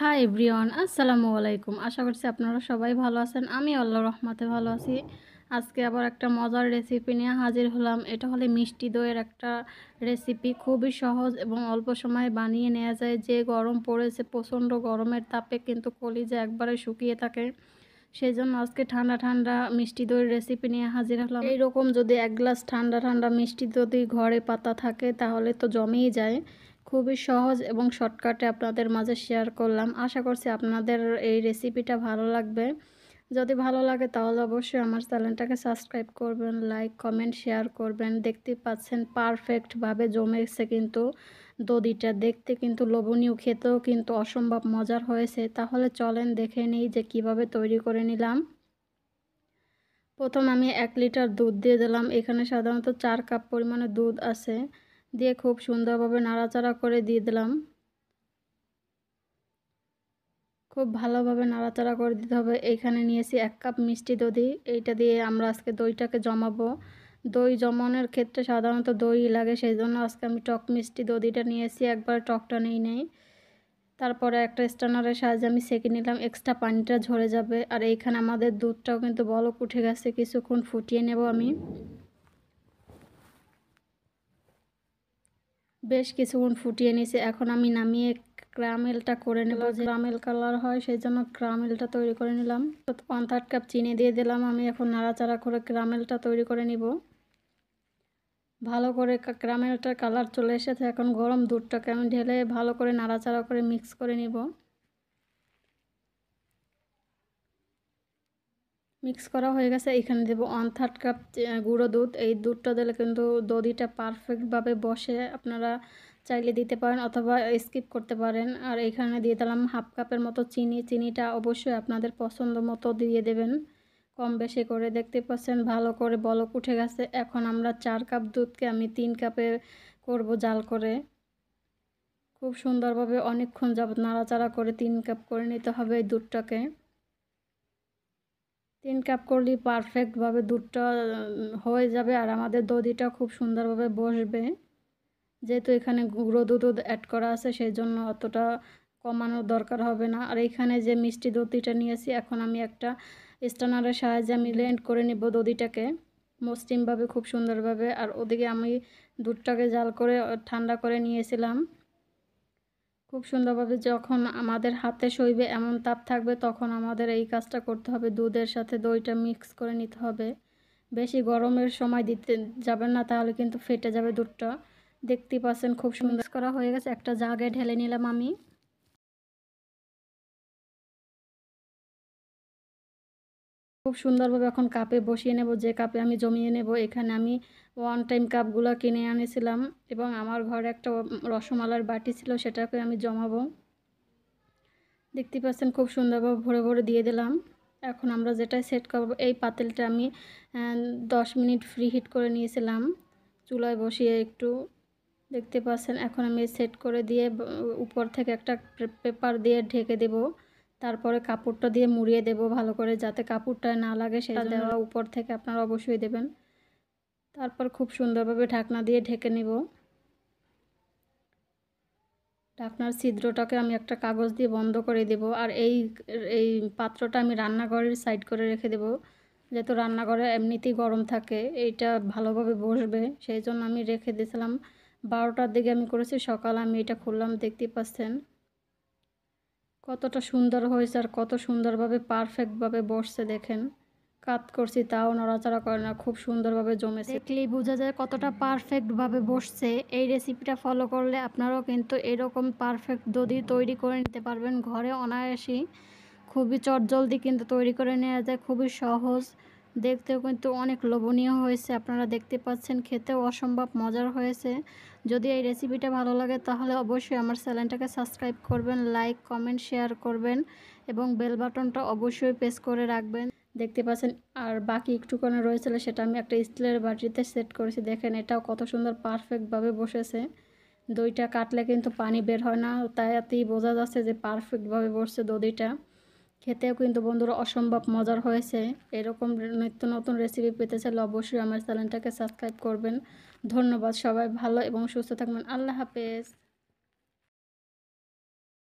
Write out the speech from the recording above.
Hi everyone, আসসালামু আলাইকুম। আশা করছি আপনারা সবাই ভালো আছেন। আমি আল্লাহর রহমতে ভালো আছি। আজকে আবার একটা মজার রেসিপি নিয়ে হাজির হলাম। এটা হলো মিষ্টি দইয়ের একটা রেসিপি। খুবই সহজ এবং অল্প সময়ে বানিয়ে নেওয়া যায়। যে গরম পড়েছে, প্রচণ্ড গরমের তাপে কিন্তু কলিজা একবারে শুকিয়ে থাকে। সেজন্য আজকে ঠান্ডা ঠান্ডা মিষ্টি দইয়ের রেসিপি নিয়ে হাজির হলাম। এইরকম যদি এক গ্লাস ঠান্ডা ঠান্ডা মিষ্টি যদি ঘরে পাতা থাকে তাহলে তো জমেই যায়। খুবই সহজ এবং শর্টকাটে আপনাদের মাঝে শেয়ার করলাম। আশা করছি আপনাদের এই রেসিপিটা ভালো লাগবে। যদি ভালো লাগে তাহলে অবশ্যই আমার চ্যানেলটাকে সাবস্ক্রাইব করবেন, লাইক কমেন্ট শেয়ার করবেন। দেখতেই পাচ্ছেন পারফেক্টভাবে জমেছে কিন্তু দধিটা, দেখতে কিন্তু লোভনীয়, খেতেও কিন্তু অসম্ভব মজার হয়েছে। তাহলে চলেন দেখে নিই যে কিভাবে তৈরি করে নিলাম। প্রথম আমি 1 লিটার দুধ দিয়ে দিলাম। এখানে সাধারণত 4 কাপ পরিমাণে দুধ আছে। দিয়ে খুব সুন্দরভাবে নাড়াচাড়া করে দিয়ে দিলাম। খুব ভালোভাবে নাড়াচাড়া করে দিতে হবে। এইখানে নিয়েছি 1 কাপ মিষ্টি দধি। এইটা দিয়ে আমরা আজকে দইটাকে জমাবো। দই জমানোর ক্ষেত্রে সাধারণত দই লাগে, সেই জন্য আজকে আমি টক মিষ্টি দধিটা নিয়েছি, একবার টকটা নেই। তারপরে একটা স্ট্যানারের সাহায্যে আমি সেঁকে নিলাম, এক্সট্রা পানিটা ঝরে যাবে। আর এইখানে আমাদের দুধটাও কিন্তু বলক উঠে গেছে, কিছুক্ষণ ফুটিয়ে নেব আমি। বেশ কিছুক্ষণ ফুটিয়ে নিয়েছি। এখন আমি নামিয়ে ক্যারামেলটা করে নেব। যে ক্যারামেল কালার হয় সেই জন্য ক্যারামেলটা তৈরি করে নিলাম। 1/3 কাপ চিনি দিয়ে দিলাম আমি। এখন নাড়াচাড়া করে ক্যারামেলটা তৈরি করে নিব। ভালো করে ক্যারামেলটার কালার চলে এসেছে। এখন গরম দুধটাকে আমি ঢেলে ভালো করে নাড়াচাড়া করে মিক্স করে নিব। মিক্স করা হয়ে গেছে। এখানে দেব 1/3 কাপ গুঁড়ো দুধ। এই দুধটা দিলে কিন্তু দধিটা পারফেক্টভাবে বসে। আপনারা চাইলে দিতে পারেন অথবা স্কিপ করতে পারেন। আর এখানে দিয়ে দিলাম 1/2 কাপের মতো চিনি। চিনিটা অবশ্যই আপনাদের পছন্দ মতো দিয়ে দেবেন, কম বেশি করে। দেখতে পাচ্ছেন ভালো করে বলক উঠে গেছে। এখন আমরা 4 কাপ দুধকে আমি 3 কাপে করব জাল করে। খুব সুন্দরভাবে অনেকক্ষণ যাবত নাড়াচাড়া করে 3 কাপ করে নিতে হবে এই দুধটাকে। 3 কাপ করলেই পারফেক্টভাবে দুধটা হয়ে যাবে আর আমাদের দধিটা খুব সুন্দরভাবে বসবে। যেহেতু এখানে গুঁড়ো দুধও অ্যাড করা আছে সেই জন্য অতটা কমানোর দরকার হবে না। আর এইখানে যে মিষ্টি দধিটা নিয়েছি, এখন আমি একটা স্ট্যানারের সাহায্যে আমি ব্লেন্ড করে নিব দধিটাকে মসৃণভাবে, খুব সুন্দরভাবে। আর ওদিকে আমি দুধটাকে জাল করে ঠান্ডা করে নিয়েছিলাম। খুব সুন্দরভাবে যখন আমাদের হাতে সইবে এমন তাপ থাকবে তখন আমাদের এই কাজটা করতে হবে। দুধের সাথে দইটা মিক্স করে নিতে হবে। বেশি গরমের সময় দিতে যাবেন না, তাহলে কিন্তু ফেটে যাবে দুধটা। দেখতেই পাচ্ছেন খুব সুন্দর করা হয়ে গেছে। একটা জাগে ঢেলে নিলাম আমি। খুব সুন্দরভাবে এখন কাপে বসিয়ে নেব, যে কাপে আমি জমিয়ে নেব। এখানে আমি 1 টাইম কাপগুলো কিনে আনিয়েছিলাম এবং আমার ঘরে একটা রসমালাইয়ের বাটি ছিল, সেটাকে আমি জমাবো। দেখতে পাচ্ছেন খুব সুন্দরভাবে ভরে ভরে দিয়ে দিলাম। এখন আমরা যেটাই সেট করব, এই পাতিলটা আমি 10 মিনিট ফ্রি হিট করে নিয়েছিলাম চুলায় বসিয়ে একটু। দেখতে পাচ্ছেন এখন আমি সেট করে দিয়ে উপর থেকে একটা পেপার দিয়ে ঢেকে দেব। তারপরে কাপড়টা দিয়ে মুড়িয়ে দেব ভালো করে, যাতে কাপড়টা না লাগে সেটা দেওয়া উপর থেকে আপনারা অবশ্যই দেবেন। তারপর খুব সুন্দরভাবে ঢাকনা দিয়ে ঢেকে নেব। ঢাকনার ছিদ্রটাকে আমি একটা কাগজ দিয়ে বন্ধ করে দেব। আর এই পাত্রটা আমি রান্নাঘরের সাইড করে রেখে দেব, যেহেতু রান্নাঘরে এমনিতেই গরম থাকে, এইটা ভালোভাবে বসবে সেই জন্য আমি রেখে দিয়েছিলাম। 12টার দিকে আমি করেছি, সকাল আমি এটা খুললাম। দেখতেই পাচ্ছেন কতটা সুন্দর হয়েছে আর কত সুন্দরভাবে পারফেক্টভাবে বসছে। দেখেন কাত করছি তাও নড়াচড়া করে না, খুব সুন্দরভাবে জমেছে। দেখলেই বোঝা যায় কতটা পারফেক্টভাবে বসছে। এই রেসিপিটা ফলো করলে আপনারাও কিন্তু এরকম পারফেক্ট দধি তৈরি করে নিতে পারবেন ঘরে অনায়াসেই। খুবই চটজলদি কিন্তু তৈরি করে নেওয়া যায়, খুবই সহজ। দেখতেও কিন্তু অনেক লোভনীয় হয়েছে, আপনারা দেখতে পাচ্ছেন খেতেও অসম্ভব মজার হয়েছে। যদি এই রেসিপিটা ভালো লাগে তাহলে অবশ্যই আমার চ্যানেলটাকে সাবস্ক্রাইব করবেন, লাইক কমেন্ট শেয়ার করবেন এবং বেল বাটনটা অবশ্যই প্রেস করে রাখবেন। দেখতে পাচ্ছেন আর বাকি একটুখানি রয়েছিল, সেটা আমি একটা স্টিলের বাটিতে সেট করেছি। দেখেন এটাও কত সুন্দর পারফেক্টভাবে বসেছে। দইটা কাটলে কিন্তু পানি বের হয় না, তাই বোঝা যাচ্ছে যে পারফেক্টভাবে বসছে দধিটা। খেতেও কিন্তু বন্ধুরা অসম্ভব মজার হয়েছে। এরকম নিত্য নতুন রেসিপি পেতে চাইলে অবশ্যই আমার চ্যানেলটাকে সাবস্ক্রাইব করবেন। ধন্যবাদ, সবাই ভালো এবং সুস্থ থাকবেন। আল্লাহ হাফেজ।